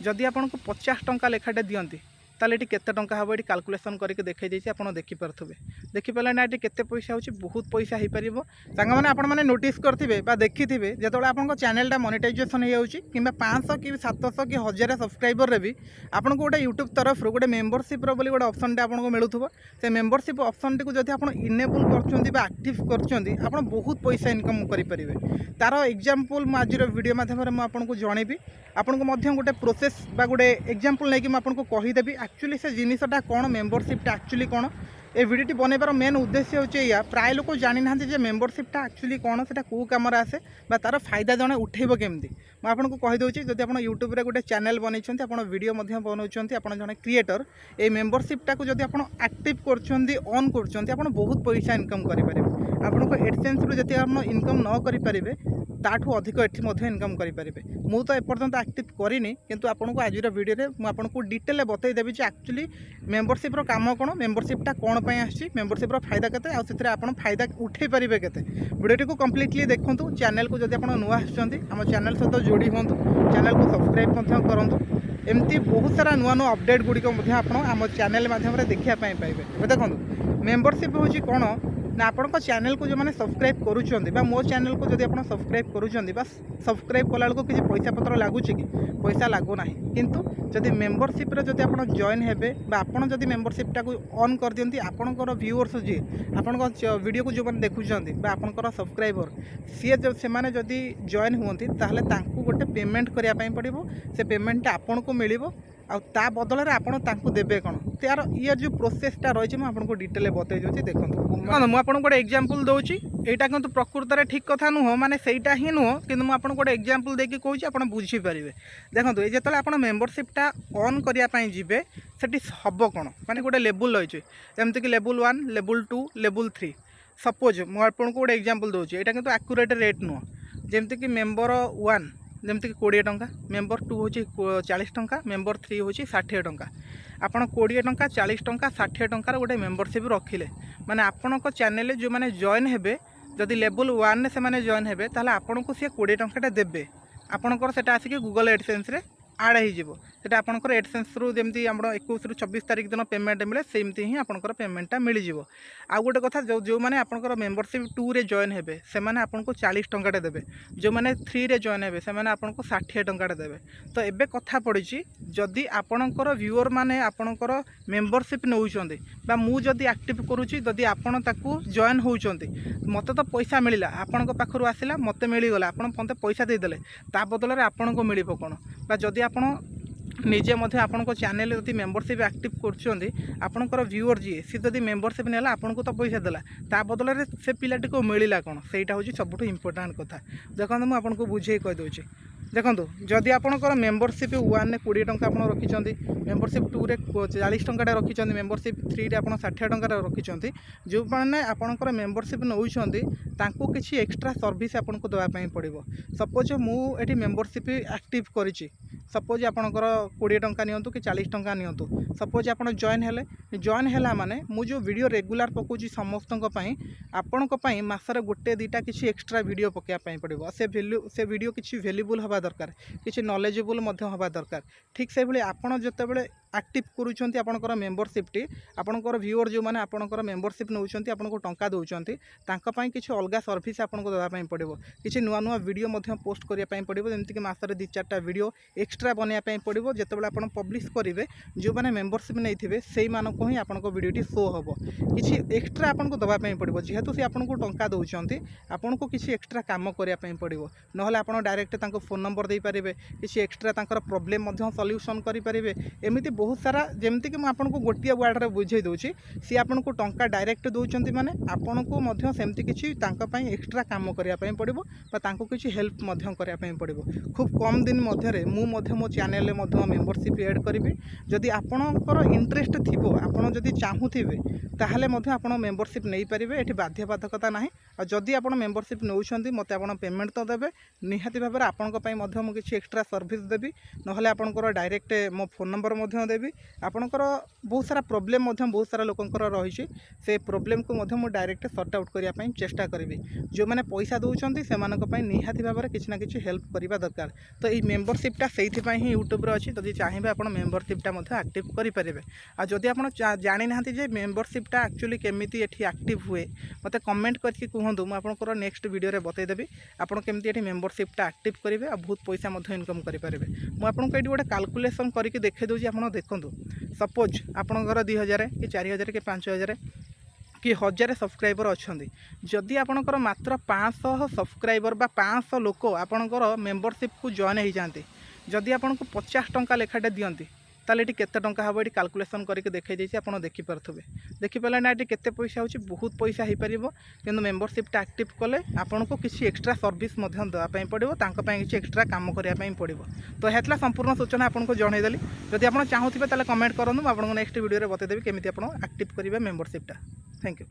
जदि आपको 50 टंका लेखाटे दियंती ताले ये केते टंका हम ये काल्कुलेसन करके देखी देती आप देखिपे देखिपारे ना ये केते पैसा होची बहुत पैसा हो पार सांग मैंने आपण मैंने नोटिस करेंगे देखी थे जो आप चैनलटा मोनेटाइजेशन हो कि 500 कि 700 कि 1000 सब्सक्राइबर भी आपको गोटे यूट्यूब तरफ गोटे मेम्बरशिप गोटे ऑप्शन आपको मिलूव से मेम्बरशिप ऑप्शन टी जब आप इनेबल करक्टिव कर बहुत पैसा इनकम करेंगे तार एग्जांपल आज वीडियो माध्यम आपको जनइबी आपको गोटे प्रोसेस गोटे एग्जांपल नहीं कि आपको कहीदेवी एक्चुअली से जिनटा कौन मेम्बरशिपटा एक्चुअली कौन ए वीडियो बनइबार मेन उद्देश्य होचे या प्राय लोक जानी ना मेम्बरशिपटा एक्चुअली कौन से कौ कम आसे तार फायदा जड़े उठेब केमती मुझे कहीदे जब आप यूट्यूब रे गोटे चैनल बनई आप वीडियो बनाऊँ आप जड़े क्रिएटर ये मेम्बरशिपटा को जब आप एक्टिव करन कर बहुत पैसा इनकम करेंगे आपको एडसेंस रू जब आप इनकम न करेंगे ताठू अधिक एठी इनकम करेंगे मु तो एपर्तंत एक्टिव करनी किंतु आपको आज वीडियो मुझे डिटेल बतईदेवी एक्चुअली मेम्बरशिप काम कौन मेम्बरशिपटा कौन आसी मेम्बरशिप फायदा केते आ आप फायदा उठे पारे के वीडियो को कम्प्लीटली देखूँ चैनल को जब आप नुआ आम चैनल सहित जोड़ी हूँ चैनल को सब्सक्राइब करूँ एमती बहुत सारा नुआ नुआ अपडेट गुड़िक आम चैनल माध्यम देखा पाइबे देखो मेम्बरशिप हूँ कौन ना आपण चैनल को जो मैंने सब्सक्राइब करुँच मो चैनल को जब आप सब्सक्राइब करुँच सब्सक्राइब कला बेलू किसी पैसा पत्र लगुच कि पैसा लगुना किंतु जदि मेम्बरशिप जब आप जॉइन हेबे आपड़ जदि मेम्बरशिपटा को ऑन कर दियंती आपणकर व्यूअर्स जी आपण वीडियो को जो मैंने देखुं आपणकर सब्सक्राइबर सी जब से जदि जॉइन हुंती ताहले तांकु गोटे पेमेंट करने पड़ो से पेमेंटा आपन को मिलिबो आ बदल आपको देवे कौन तार ये जो प्रोसेसटा रही है मुझे डिटेल बतई दूसरी देखो मुझे गोटे एग्जांपल दूसरी यहाँ किंतु प्रकृत में ठीक कथा नुह माने सहीटा ही नुह कि मुझे गोटे एग्जांपल देकी कहूँ आप बुझीपारे देखो ये जो आप मेम्बरशिपटा ऑन करने जी से हम कौन माने गोटे लेवल रही जमीक लेवल 1 लेवल 2 लेवल 3 सपोज मुझे गोटे एग्जांपल दूसरी यहाँ किंतु एक्यूरेट रेट नुह जमीक मेम्बर 1 जमीक 20 टंका मेम्बर 2 हूँ 40 टंका मेम्बर 3 हूँ 60 टंका आपड़ 20 टंका 40 टंका 60 टंकार गोटे मेम्बरशिप रखिले माने आपण चैनल जो मैंने जॉइन हेबे जदि लेवल 1 से मैंने जॉइन हेबे ताहले आपन को सी 20 टंकाटा देबे आपणकर सेटा आसिक गूगल एडसेंस रे आड होटा आपंकर एडसेंस रू जमी आम 21 रू 24 तारीख दिन पेमेंट मिले सेमती ही आपंकर पेमेंटा मिल जाव आउ गोटे कथा जो मैंने आपंकर मेम्बरशिप 2 रे जॉइन हेबे से माने आपको 40 टंकाटे देबे जो मैंने 3 रे जॉइन हेबे से माने आपको 60 टंकाटे देबे तो एबे कथा पड़ी जदि आपणकर व्यूअर माने आपणकर मेम्बरशिप नौचंदी बा मु जदि एक्टिव करूची जदि आपण ताकू जॉइन होउचंदी मते तो पैसा मिलिला आपणक पाखरु आसिला मते मिलिगला आपण मते पैसा देदेले ता बदल रे आपणको मिलिबो कोन बा जदि आपण निजे आपण चैनल जब मेम्बरशिप एक्टिव करपर व्यूअर जी सी जब मेम्बरशिप नेला आपन को तो पैसा देला ता बदल में से पिलाटी को मिलला कौन सहीटा हूँ सब इम्पोर्टाट कथा देखो मुझे आपको बुझे कहीदे देखो जदि आपंकर मेम्बरशिप 1 ने 20 टंका आप रखिंट मेम्बरशिप 2 रे 40 टंका रखिंट मेम्बरशिप 3 रे आप 60 टंका रखिंट जो मैंने आपंकर मेम्बरशिप नौकरी किसी एक्सट्रा सर्विस आपको देवाई पड़ो सपोज मुझे मेम्बरशिप एक्टिव करी सपोज आपंकर 20 टंका नियंतु कि 40 टंका नियंतु सपोज आप जॉइन है माने मु जो वीडियो रेगुलर पकाउची समस्त आपण मसरे गोटे दुटा किसी एक्सट्रा वीडियो पकाइवाई पड़ो से वीडियो किसी वैल्यूबल हवा दरकार किसी नॉलेजेबल हवा दरकार ठीक से भाई आपड़ जिते एक्टिव करुँच आपंकर मेम्बरशिप टी आपंकर व्यूअर जो मैंने आपंकर मेम्बरशिप नौकरी आपको टंका दौरान किसी अलग सर्विस आपको देवाई पड़ो किसी नुआ नुआ वीडियो पोस्ट करने पड़ो जमीक मसरे 2-4टा वीडियो एक्सट्रा बनवाई पड़ो जिते आप पब्लिश करेंगे जो मैंने मेम्बरशिप नहीं से मानक ही आपन वीडियोटी शो हम किसी एक्सट्रा आपको देवाई पड़ो जेहेतु सी आपको टंका दौरान आपन को किसी एक्सट्रा काम करने पड़ो ना आप डायरेक्ट फोन नंबर दे पारे किसी एक्सट्रा प्रोब्लेम सल्यूशन करेंगे एमती बहुत सारा जमीक मुझे गोटे वार्ड में बुझे दूसरी सी आपको टंका डायरेक्ट दौरान माने आपन को सेमती किसी एक्सट्रा काम करने पड़ो किसी हेल्प करने पड़ो खूब कम दिन मध्य मो चैनल मेम्बरशिप एड करी जदि आपणकर इंटरेस्ट थी आपड़ जदि चाहूबे ताहले आप मेम्बरशिप नहीं पारे ये बाध्यबाधकता ना आ जदि आप मेम्बरशिप नौकरी मत आप पेमेंट तो देवे निहाती भाव में आपण किसी एक्सट्रा सर्विस देवी ना आपंकर डायरेक्ट मो फोन नंबर देवी आपंकर बहुत सारा प्रोब्लेम बहुत सारा लोकंर रही से प्रोब्लेम को मुझे डायरेक्ट सर्ट आउट करने चेष्टा करी जो मैंने पैसा दौरान से निहाती भाव में किसी ना कि हेल्प करवा दरकार तो ये मेम्बरशिपटा से ही यूट्यूब अच्छी जब चाहिए आप मेम्बरशिपटा आक्टिव करेंगे आ जदि आप जानी ना मेम्बरशिपटा एक्चुअली केमी ये आक्टिव हुए मत कमेंट करके कहूँ मुझे नेक्स्ट वीडियो बतईदेवी आप केमी मेम्बरशिपटा आक्टिव करेंगे और बहुत पैसा इनकम करेंगे मुझे ये गोटे काल्कुलेसन करके देखी दूसरी आप देखूँ सपोज आपंकर 2000 कि 4000 कि 5000 कि 1000 सब्सक्राइबर अच्छा जदि आपंकर मात्र 500 सब्सक्राइबर बा 500 लोक आपंकर मेम्बरशिप को जॉइन हो जाती जदि आपको 50 टंका लेखाटे दिंती ताले ये केते टंका हम ये काल्कुलेसन करके देखी आप देखिपे देखिपारे ना ये केते पैसा होची बहुत पैसा हो पार कि मेम्बरशिपटा आक्टिव कले आपन को किसी एक्सट्रा सर्विस देवाई पड़ो किसी एक्सट्रा काम करने पड़ो तो है संपूर्ण सूचना आपको जनईदेली जदि आप चाहूबे कमेंट करूँ आपको नेक्स्ट वीडियो बतईदेवी केमी आप आक्टिव करेंगे मेम्बरशिपटा। Thank you.